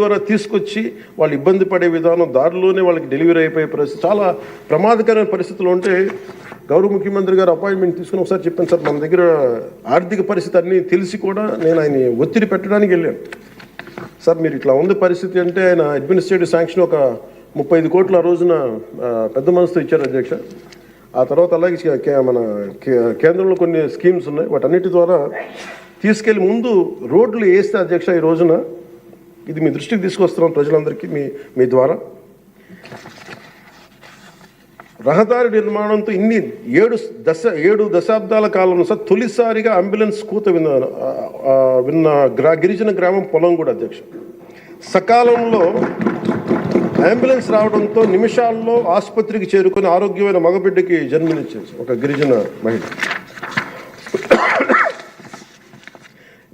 ద్వారా తీసుకొచ్చి వాళ్ళు ఇబ్బంది పడే విధానం, దారిలోనే వాళ్ళకి డెలివరీ అయిపోయే పరిస్థితి, చాలా ప్రమాదకరమైన పరిస్థితులు ఉంటే గౌరవ ముఖ్యమంత్రి గారు అపాయింట్మెంట్ తీసుకుని ఒకసారి చెప్పాను, సార్ మన దగ్గర ఆర్థిక పరిస్థితి అన్నీ తెలిసి కూడా నేను ఆయన ఒత్తిడి పెట్టడానికి వెళ్ళాను. సార్ మీరు ఇట్లా ఉంది పరిస్థితి అంటే ఆయన అడ్మినిస్ట్రేటివ్ శాంక్షన్ ఒక 35 కోట్ల ఆ రోజున పెద్ద మనసుతో ఇచ్చారు అధ్యక్ష. ఆ తర్వాత అలాగే మన కేంద్రంలో కొన్ని స్కీమ్స్ ఉన్నాయి, వాటన్నిటి ద్వారా తీసుకెళ్ళి ముందు రోడ్లు వేస్తే అధ్యక్ష ఈ రోజున ఇది మీ దృష్టికి తీసుకొస్తున్నాం ప్రజలందరికీ మీ ద్వారా. రహదారి నిర్మాణంతో ఇన్ని 7 దశాబ్దాల కాలంలో సార్ తొలిసారిగా అంబులెన్స్ కూత విన్న గిరిజన గ్రామం పొలంగూడ అధ్యక్ష. సకాలంలో అంబులెన్స్ రావడంతో నిమిషాల్లో ఆసుపత్రికి చేరుకొని ఆరోగ్యమైన మగబిడ్డకి జన్మనిచ్చింది ఒక గిరిజన మహిళ.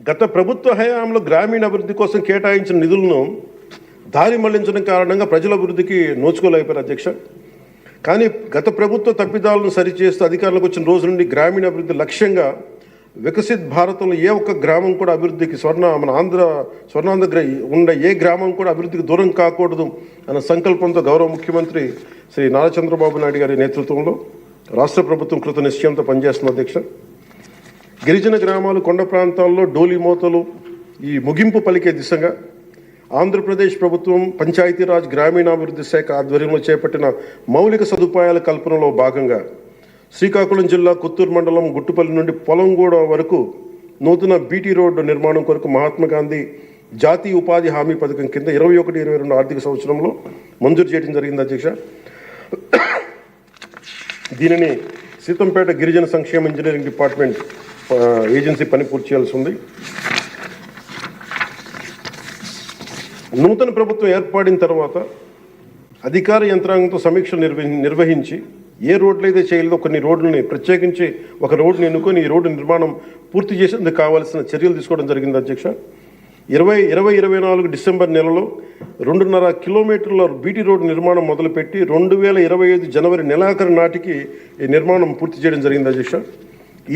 గత ప్రభుత్వ హయాంలో గ్రామీణ అభివృద్ధి కోసం కేటాయించిన నిధులను దారి మళ్లించడం కారణంగా ప్రజల అభివృద్ధికి నోచుకోలేకపోయారు అధ్యక్ష. కానీ గత ప్రభుత్వ తప్పిదాలను సరిచేస్తూ అధికారులకు వచ్చిన రోజు నుండి గ్రామీణ అభివృద్ధి లక్ష్యంగా వికసిత్ భారతంలో ఏ ఒక్క గ్రామం కూడా అభివృద్ధికి స్వర్ణాంధ్ర ఉండే ఏ గ్రామం కూడా అభివృద్ధికి దూరం కాకూడదు అన్న సంకల్పంతో గౌరవ ముఖ్యమంత్రి శ్రీ నారా చంద్రబాబు నాయుడు గారి నేతృత్వంలో రాష్ట్ర ప్రభుత్వం కృత నిశ్చయంతో పనిచేస్తున్న అధ్యక్ష. గిరిజన గ్రామాలు, కొండ ప్రాంతాల్లో డోలి మోతలు ఈ ముగింపు పలికే దిశగా ఆంధ్రప్రదేశ్ ప్రభుత్వం పంచాయతీరాజ్ గ్రామీణాభివృద్ధి శాఖ ఆధ్వర్యంలో చేపట్టిన మౌలిక సదుపాయాల కల్పనలో భాగంగా శ్రీకాకుళం జిల్లా కొత్తూరు మండలం గుట్టుపల్లి నుండి పొలంగూడ వరకు నూతన బీటీ రోడ్డు నిర్మాణం కొరకు మహాత్మా గాంధీ జాతీయ ఉపాధి హామీ పథకం కింద 21-22 ఆర్థిక సంవత్సరంలో మంజూరు చేయడం జరిగింది అధ్యక్ష. దీనిని సీతంపేట గిరిజన సంక్షేమ ఇంజనీరింగ్ డిపార్ట్మెంట్ ఏజెన్సీ పని పూర్తి చేయాల్సి ఉంది. నూతన ప్రభుత్వం ఏర్పడిన తర్వాత అధికార యంత్రాంగంతో సమీక్షలు నిర్వహించి ఏ రోడ్లు అయితే చేయలేదో కొన్ని రోడ్లని ప్రత్యేకించి ఒక రోడ్డుని ఎన్నుకొని ఈ రోడ్డు నిర్మాణం పూర్తి చేసేందుకు కావాల్సిన చర్యలు తీసుకోవడం జరిగింది అధ్యక్ష. 2024 డిసెంబర్ నెలలో 2.5 కిలోమీటర్ల బీటీ రోడ్డు నిర్మాణం మొదలుపెట్టి 2025 జనవరి నెలాఖరు నాటికి ఈ నిర్మాణం పూర్తి చేయడం జరిగింది అధ్యక్ష.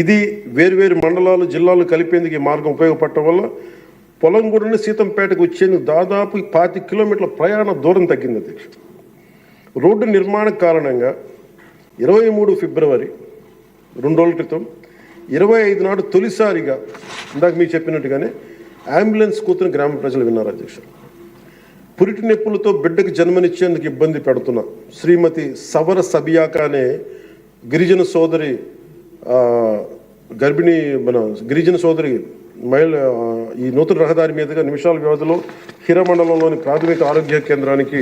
ఇది వేరువేరు మండలాలు, జిల్లాలు కలిపేందుకు ఈ మార్గం ఉపయోగపడటం వల్ల పొలంగూడని సీతంపేటకు వచ్చేందుకు దాదాపు 25 కిలోమీటర్ల ప్రయాణ దూరం తగ్గింది అధ్యక్ష. రోడ్డు నిర్మాణ కారణంగా 23 ఫిబ్రవరి 2 రోజుల క్రితం 25 నాడు తొలిసారిగా ఇందాక మీకు చెప్పినట్టుగానే అంబులెన్స్ కూతురు గ్రామ ప్రజలు విన్నారు అధ్యక్ష. పురిటి నొప్పులతో బిడ్డకు జన్మనిచ్చేందుకు ఇబ్బంది పెడుతున్న శ్రీమతి సవర సబియాక అనే గిరిజన సోదరి గిరిజన సోదరి మహిళ ఈ నూతన రహదారి మీదుగా నిమిషాల వ్యవధిలో హిరమండలంలోని ప్రాథమిక ఆరోగ్య కేంద్రానికి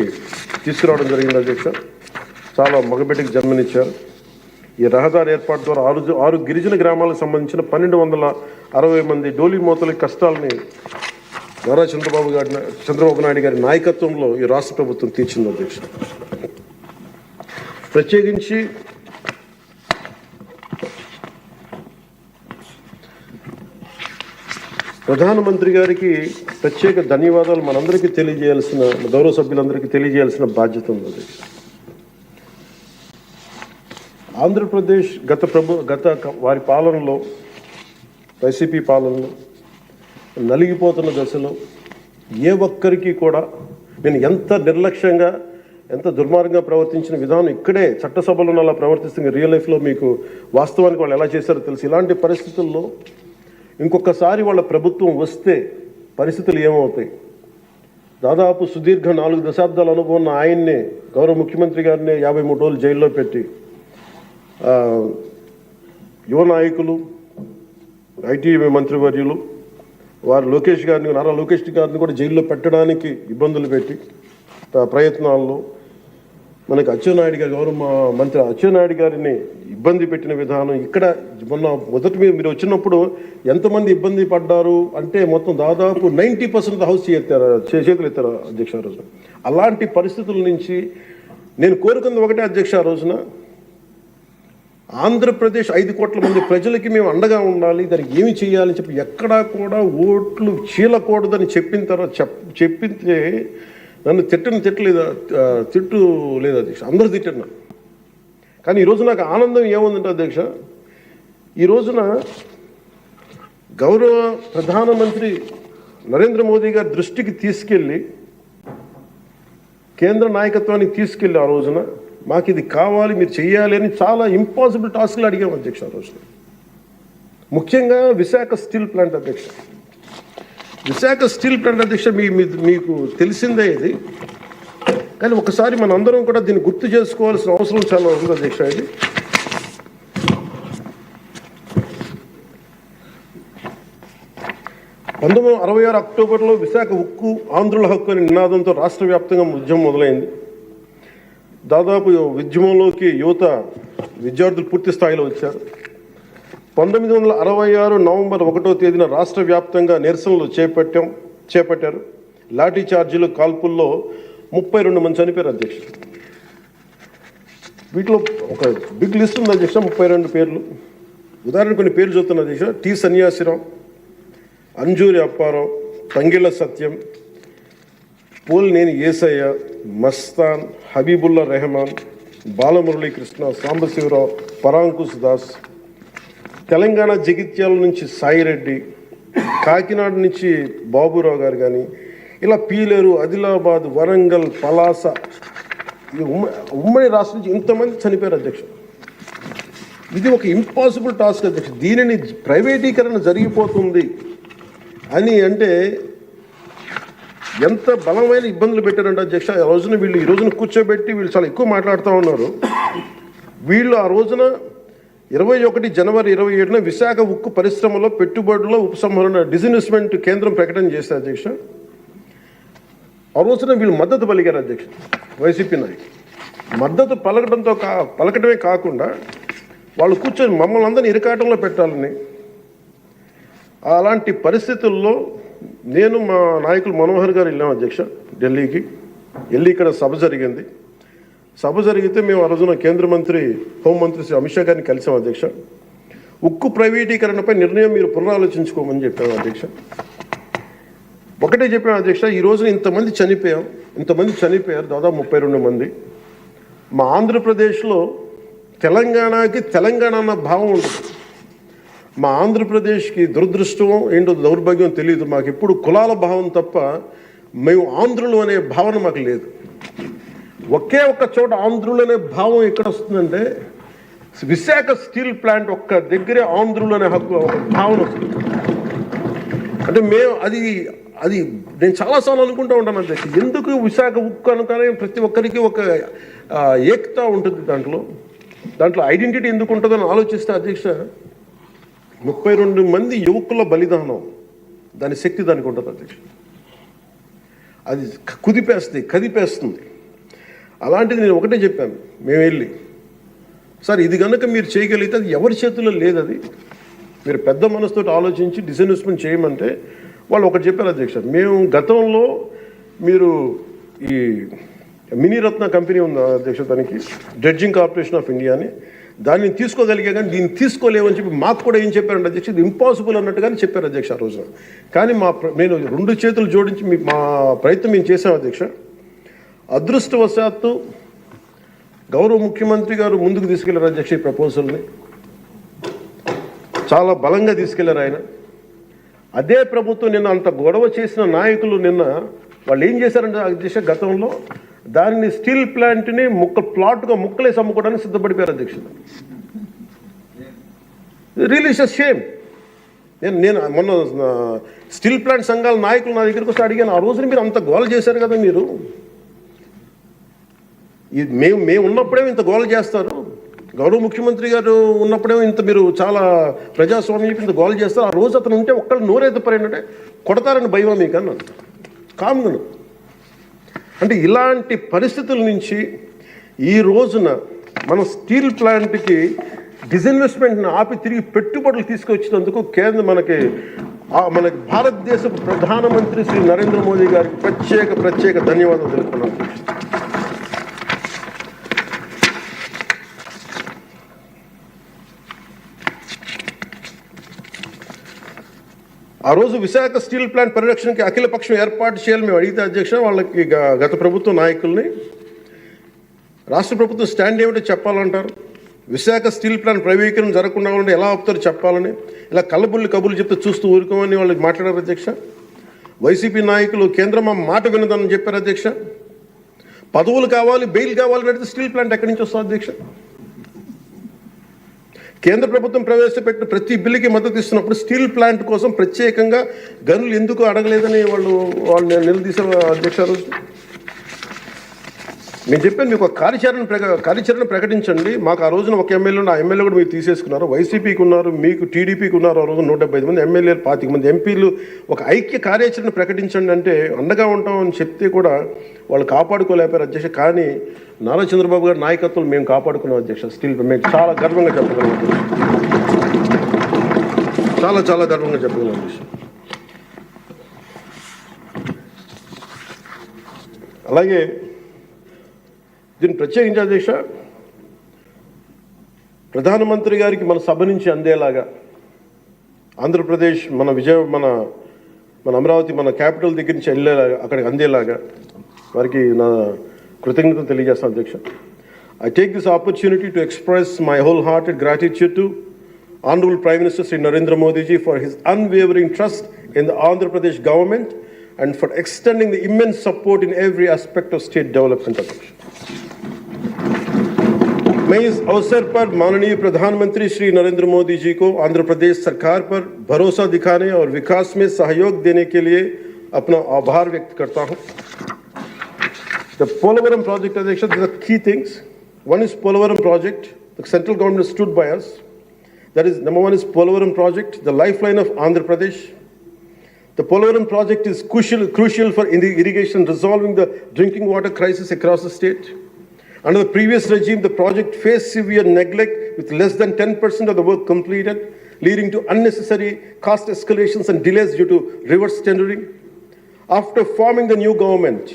తీసుకురావడం జరిగింది అధ్యక్ష. చాలా మగబిడ్డకి జన్మనిచ్చారు. ఈ రహదారి ఏర్పాటు ద్వారా 6 గిరిజన గ్రామాలకు సంబంధించిన 1260 మంది డోలీ మోతల కష్టాలని నారా చంద్రబాబు నాయుడు గారి నాయకత్వంలో ఈ రాష్ట్ర ప్రభుత్వం తీర్చింది అధ్యక్ష. ప్రత్యేకించి ప్రధానమంత్రి గారికి ప్రత్యేక ధన్యవాదాలు మనందరికీ తెలియజేయాల్సిన, గౌరవ సభ్యులందరికీ తెలియజేయాల్సిన బాధ్యత ఉంది అధ్యక్ష. ఆంధ్రప్రదేశ్ గత వారి పాలనలో, వైసీపీ పాలనలో నలిగిపోతున్న దశలో ఏ ఒక్కరికి కూడా నేను ఎంత నిర్లక్ష్యంగా, ఎంత దుర్మార్గంగా ప్రవర్తించిన విధానం ఇక్కడే చట్టసభలో అలా ప్రవర్తిస్తుంది. రియల్ లైఫ్లో మీకు వాస్తవానికి వాళ్ళు ఎలా చేశారో తెలుసు. ఇలాంటి పరిస్థితుల్లో ఇంకొకసారి వాళ్ళ ప్రభుత్వం వస్తే పరిస్థితులు ఏమవుతాయి? దాదాపు సుదీర్ఘ 4 దశాబ్దాల అనుభవం ఉన్న ఆయన్నే, గౌరవ ముఖ్యమంత్రి గారిని 53 రోజులు జైల్లో పెట్టి యువ నాయకులు, ఐటీ మంత్రివర్యులు వారు నారా లోకేష్ గారిని కూడా జైల్లో పెట్టడానికి ఇబ్బందులు పెట్టి ప్రయత్నాల్లో మనకి అచ్చెన్నాయుడు గారు, గౌరవ మంత్రి అచ్చెన్నాయుడు గారిని ఇబ్బంది పెట్టిన విధానం ఇక్కడ మొదటి మీరు వచ్చినప్పుడు ఎంతమంది ఇబ్బంది పడ్డారు అంటే మొత్తం దాదాపు 90% హౌస్ చేతులు ఎత్తారు అధ్యక్ష. ఆ రోజున అలాంటి పరిస్థితుల నుంచి నేను కోరుకుంది ఒకటే అధ్యక్ష. ఆ రోజున ఆంధ్రప్రదేశ్ 5 కోట్ల మంది ప్రజలకి మేము అండగా ఉండాలి, దానికి ఏమి చేయాలని చెప్పి ఎక్కడా కూడా ఓట్లు చీలకూడదని చెప్పితే నన్ను తిట్టు లేదు అధ్యక్ష, అందరూ తిట్టారు. కానీ ఈరోజు నాకు ఆనందం ఏముందంటే అధ్యక్ష, ఈ రోజున గౌరవ ప్రధానమంత్రి నరేంద్ర మోదీ గారి దృష్టికి తీసుకెళ్ళి కేంద్ర నాయకత్వానికి తీసుకెళ్ళి ఆ రోజున మాకు ఇది కావాలి, మీరు చెయ్యాలి అని చాలా ఇంపాసిబుల్ టాస్క్లు అడిగాం అధ్యక్ష ఆ రోజున. ముఖ్యంగా విశాఖ స్టీల్ ప్లాంట్ అధ్యక్ష. విశాఖ స్టీల్ ప్లాంట్ అధ్యక్ష మీకు తెలిసిందే ఇది, కానీ ఒకసారి మనందరం కూడా దీన్ని గుర్తు చేసుకోవాల్సిన అవసరం చాలా ఉంది అధ్యక్ష. ఇది 1966 అక్టోబర్లో విశాఖ ఉక్కు ఆంధ్రుల హక్కు అనే నినాదంతో రాష్ట్ర వ్యాప్తంగా ఉద్యమం మొదలైంది. దాదాపు ఉద్యమంలోకి యువత విద్యార్థులు పూర్తి స్థాయిలో వచ్చారు. 1966 నవంబర్ 1వ తేదీన రాష్ట్ర వ్యాప్తంగా నిరసనలు చేపట్టారు. లాఠీ చార్జీలు, కాల్పుల్లో 32 మంది చనిపోయారు అధ్యక్ష. వీటిలో ఒక బిగ్ లిస్ట్ ఉంది అధ్యక్ష, 32 పేర్లు. ఉదాహరణ కొన్ని పేర్లు చూస్తున్న అధ్యక్ష: టి సన్యాసిరావు, అంజూరి అప్పారావు, తంగిళ్ళ సత్యం, పోలినేని ఏసయ్య, మస్తాన్, హబీబుల్లా రెహమాన్, బాలమురళీకృష్ణ, సాంబశివరావు, పరాంకుశ్ దాస్. తెలంగాణ జగిత్యాల నుంచి సాయిరెడ్డి, కాకినాడ నుంచి బాబురావు గారు కానీ, ఇలా పీలేరు, ఆదిలాబాద్, వరంగల్, పలాస, ఉమ్మడి రాష్ట్రం నుంచి ఇంతమంది చనిపోయారు అధ్యక్ష. ఇది ఒక ఇంపాసిబుల్ టాస్క్ అధ్యక్ష. దీనిని ప్రైవేటీకరణ జరిగిపోతుంది అని అంటే ఎంత బలమైన ఇబ్బందులు పెట్టారంటే అధ్యక్ష. ఆ రోజున ఈ రోజున కూర్చోబెట్టి వీళ్ళు చాలా ఎక్కువ మాట్లాడుతూ ఉన్నారు. వీళ్ళు ఆ రోజున 21 జనవరి 27న విశాఖ ఉక్కు పరిశ్రమలో పెట్టుబడుల ఉపసంహరణ డిజిన్వెస్ట్మెంట్ కేంద్రం ప్రకటన చేశారు అధ్యక్ష. ఆ రోజున వీళ్ళు మద్దతు పలికారు అధ్యక్ష. వైసీపీ నాయకులు మద్దతు పలకటమే కాకుండా వాళ్ళు కూర్చొని మమ్మల్ని అందరినీ ఇరకాటంలో పెట్టాలని. అలాంటి పరిస్థితుల్లో నేను మా నాయకులు మనోహర్ గారు వెళ్ళాం అధ్యక్ష ఢిల్లీకి. వెళ్ళి ఇక్కడ సభ జరిగింది. సభ జరిగితే మేము ఆ రోజున కేంద్ర మంత్రి, హోంమంత్రి శ్రీ అమిత్ షా గారిని కలిసాం అధ్యక్ష. ఉక్కు ప్రైవేటీకరణపై నిర్ణయం మీరు పునరాలోచించుకోమని చెప్పాము అధ్యక్ష. ఒకటే చెప్పాము అధ్యక్ష, ఈ రోజున ఇంతమంది చనిపోయారు, దాదాపు 32 మంది. మా ఆంధ్రప్రదేశ్లో తెలంగాణకి తెలంగాణ అన్న భావం ఉంటుంది. మా ఆంధ్రప్రదేశ్కి దురదృష్టం ఏంటో దౌర్భాగ్యం తెలియదు. మాకు ఎప్పుడు కులాల భావం తప్ప మేము ఆంధ్రులు అనే భావన మాకు లేదు. ఒకే ఒక్క చోట ఆంధ్రులు అనే భావం ఎక్కడ వస్తుందంటే విశాఖ స్టీల్ ప్లాంట్ ఒక్క దగ్గరే ఆంధ్రులు అనే హక్కు భావన వస్తుంది. అంటే మేము అది నేను చాలాసార్లు అనుకుంటూ ఉంటాను అధ్యక్ష, ఎందుకు విశాఖ ఉక్కు అనుకనే ప్రతి ఒక్కరికి ఒక ఏకత ఉంటుంది. దాంట్లో ఐడెంటిటీ ఎందుకు ఉంటుందని ఆలోచిస్తే అధ్యక్ష, 32 మంది యువకుల బలిదానం, దాని శక్తి దానికి ఉంటుంది అధ్యక్ష. అది కదిపేస్తుంది. అలాంటిది నేను ఒకటే చెప్పాను, మేము వెళ్ళి సార్ ఇది కనుక మీరు చేయగలిగితే అది ఎవరి చేతుల్లో లేదు, అది మీరు పెద్ద మనసుతో ఆలోచించి డిస్ఇన్వెస్ట్మెంట్ చేయమంటే వాళ్ళు ఒకటి చెప్పారు అధ్యక్ష. మేము గతంలో మీరు ఈ మినీరత్న కంపెనీ ఉంది అధ్యక్ష, దానికి డ్రెడ్జింగ్ కార్పొరేషన్ ఆఫ్ ఇండియా అని, దాన్ని తీసుకోగలిగా కానీ దీన్ని తీసుకోలేమని చెప్పి మాకు కూడా ఏం చెప్పారంటే అధ్యక్ష, ఇది ఇంపాసిబుల్ అన్నట్టుగానే చెప్పారు అధ్యక్ష ఆ రోజున. కానీ నేను 2 చేతులు జోడించి మా ప్రయత్నం మేము చేసాం అధ్యక్ష. అదృష్టవశాత్తు గౌరవ ముఖ్యమంత్రి గారు ముందుకు తీసుకెళ్లారు అధ్యక్ష. ఈ ప్రపోజల్ని చాలా బలంగా తీసుకెళ్లారు ఆయన. అదే ప్రభుత్వం నిన్న అంత గొడవ చేసిన నాయకులు నిన్న వాళ్ళు ఏం చేశారంటే అధ్యక్ష, గతంలో దాన్ని స్టీల్ ప్లాంట్ని ప్లాట్గా ముక్కలేసి అమ్ముకోవడానికి సిద్ధపడిపోయారు అధ్యక్ష. Really it's a shame. నేను మొన్న స్టీల్ ప్లాంట్ సంఘాల నాయకులు నా దగ్గరికి వస్తే అడిగాను, ఆ రోజున మీరు అంత గోల చేశారు కదా, మీరు మేము ఉన్నప్పుడేమో ఇంత గోల చేస్తారు, గౌరవ ముఖ్యమంత్రి గారు ఉన్నప్పుడేమో ఇంత మీరు చాలా ప్రజాస్వామ్యం ఇంత గోల చేస్తారు, ఆ రోజు అతను ఉంటే ఒక్కళ్ళు నోరెత్తిపోయారంటే కొడతారని భయమా మీకు అన్నాను కామ్ను. అంటే ఇలాంటి పరిస్థితుల నుంచి ఈ రోజున మన స్టీల్ ప్లాంట్కి డిస్ఇన్వెస్ట్మెంట్ని ఆపి తిరిగి పెట్టుబడులు తీసుకొచ్చినందుకు మనకి భారతదేశ ప్రధానమంత్రి శ్రీ నరేంద్ర మోదీ గారికి ప్రత్యేక ధన్యవాదాలు తెలుపుతున్నాను. ఆ రోజు విశాఖ స్టీల్ ప్లాంట్ పరిరక్షణకి అఖిలపక్షం ఏర్పాటు చేయాలని మేము అడిగితే అధ్యక్ష, వాళ్ళకి గత ప్రభుత్వ నాయకుల్ని రాష్ట్ర ప్రభుత్వం స్టాండ్ ఏమిటో చెప్పాలంటారు. విశాఖ స్టీల్ ప్లాంట్ ప్రైవేటీకరణ జరగకుండా ఉంటే ఎలా ఆపుతారు చెప్పాలని, ఇలా కబుర్లు చెప్తే చూస్తూ ఊరుకోమని వాళ్ళు మాట్లాడారు అధ్యక్ష. వైసీపీ నాయకులు కేంద్రం మాట వినదని చెప్పారు అధ్యక్ష. పదవులు కావాలి, బెయిల్ కావాలని అడిగితే స్టీల్ ప్లాంట్ ఎక్కడి నుంచి వస్తుంది అధ్యక్ష? కేంద్ర ప్రభుత్వం ప్రవేశపెట్టిన ప్రతి బిల్లుకి మద్దతు ఇస్తున్నప్పుడు స్టీల్ ప్లాంట్ కోసం ప్రత్యేకంగా గనులు ఎందుకు అడగలేదని వాళ్ళు నిలదీశారు అధ్యక్ష. రోజు నేను చెప్పాను, మీకు ఒక కార్యాచరణ ప్రకటించండి. మాకు ఆ రోజున ఒక ఎమ్మెల్యే, ఆ ఎమ్మెల్యే కూడా మీరు తీసేసుకున్నారు. వైసీపీకి ఉన్నారు, మీకు టీడీపీకి ఉన్నారు. ఆ రోజు 175 మంది ఎమ్మెల్యేలు, 25 మంది ఎంపీలు. ఒక ఐక్య కార్యాచరణ ప్రకటించండి అంటే అండగా ఉంటామని చెప్తే కూడా వాళ్ళు కాపాడుకోలేపారు అధ్యక్ష. కానీ నారా చంద్రబాబు గారి నాయకత్వం మేము కాపాడుకున్నాం అధ్యక్ష. స్టీల్ మేము చాలా గర్వంగా చెప్పగలం, చాలా గర్వంగా చెప్పగలం అధ్యక్ష. అలాగే దీన్ని ప్రత్యేకించి అధ్యక్ష, ప్రధానమంత్రి గారికి మన సభ నుంచి అందేలాగా ఆంధ్రప్రదేశ్ మన అమరావతి మన క్యాపిటల్ దగ్గర నుంచి వెళ్ళేలాగా, అక్కడికి అందేలాగా వారికి నా కృతజ్ఞతలు తెలియజేస్తాను అధ్యక్ష. I take this opportunity to express my wholehearted gratitude to Honorable Prime Minister Sri Narendra Modi ji for his unwavering trust in the Andhra Pradesh government and for extending the immense support in every aspect of state development. मैं इस अवसर पर माननीय प्रधानमंत्री श्री नरेंद्र मोदी जी को आंध्र प्रदेश सरकार पर भरोसा दिखाने और विकास में सहयोग देने के लिए अपना आभार व्यक्त करता हूं. The Polavaram project, Adhyaksha, these are key things. One is Polavaram project. The central government stood by us. That is, number one is Polavaram project, the lifeline of Andhra Pradesh. The Polavaram project is crucial for irrigation, resolving the drinking water crisis across the state. Under the previous regime, the project faced severe neglect with less than 10% of the work completed, leading to unnecessary cost escalations and delays due to reverse tendering. After forming the new government,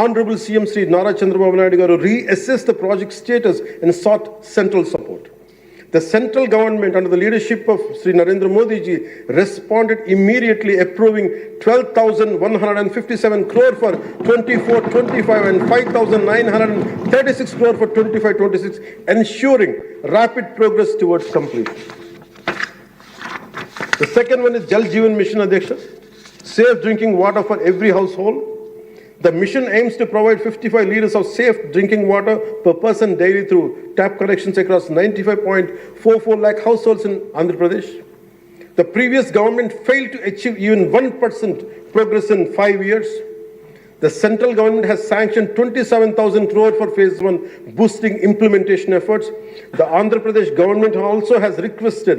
Honorable CM Sri Nara Chandrababu Naidu Garu reassessed the project status and sought central support. The central government, under the leadership of Sri Narendra Modi ji, responded immediately, approving 12,157 crore for 24-25 and 5,936 crore for 25-26, ensuring rapid progress towards completion. The second one is Jal Jeevan Mission, Adhyaksha, safe drinking water for every household. The mission aims to provide 55 liters of safe drinking water per person daily through tap connections across 95.44 lakh households in Andhra Pradesh. The previous government failed to achieve even 1% progress in 5 years. The central government has sanctioned 27,000 crore for phase 1, boosting implementation efforts. The Andhra Pradesh government also has requested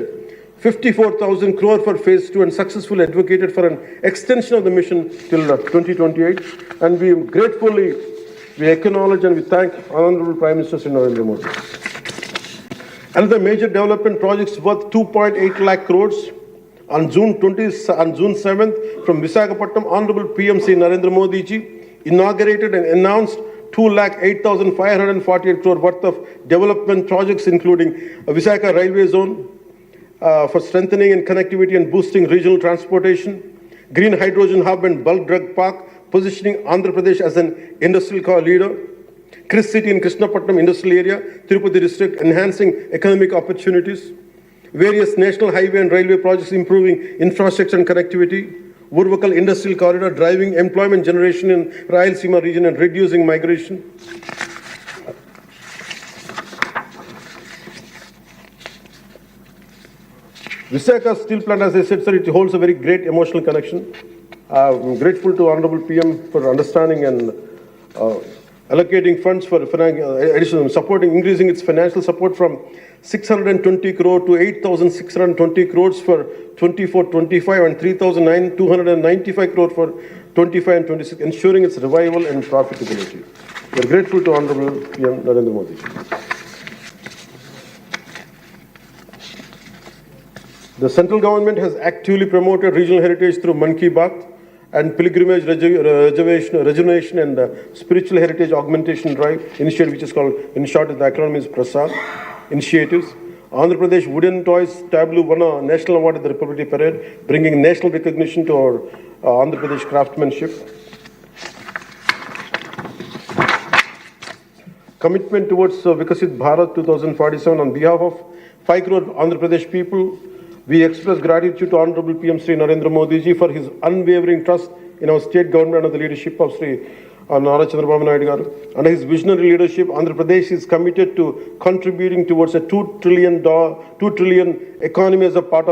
54,000 crore for phase 2 and successfully advocated for an extension of the mission till 2028. And we acknowledge and we thank Honorable Prime Minister Sri Narendra Modi. Another major development projects worth 2.8 lakh crores on June 7th from Visakhapatnam, Honorable PM Sri Narendra Modi ji inaugurated and announced 2,08,548 crore worth of development projects, including a Visakha railway zone, for strengthening and connectivity and boosting regional transportation, green hydrogen hub and bulk drug park, positioning Andhra Pradesh as an industrial core leader, Chris City in Krishnapatnam industrial area, Tirupati district, enhancing economic opportunities, various national highway and railway projects improving infrastructure and connectivity, Urvakal industrial corridor driving employment generation in Rayalaseema region and reducing migration. Visakha steel plant, as I said, sir, it holds a very great emotional connection. I'm grateful to Honorable PM for understanding and allocating funds for additional supporting, increasing its financial support from 620 crore to 8,620 crores for 24-25 and 3,295 crore for 25 and 26, ensuring its revival and profitability. We are grateful to Honorable PM Narendra Modi. The central government has actively promoted regional heritage through Man Ki Baat and pilgrimage rejuvenation and spiritual heritage augmentation drive initiative, which is called, in short, the acronym is PRASAD initiatives. Andhra Pradesh Wooden Toys Tableau won a national award at the Republic Day Parade, bringing national recognition to our Andhra Pradesh craftsmanship. Commitment towards Vikasit Bharat 2047 on behalf of 5 crore Andhra Pradesh people. We express gratitude to Honorable PM Sri Narendra Modi ji for his unwavering trust in our state government under the leadership of Sri Nara Chandrababu Naidu garu. Under his visionary leadership, Andhra Pradesh is committed to contributing towards a $2 trillion economy as a part of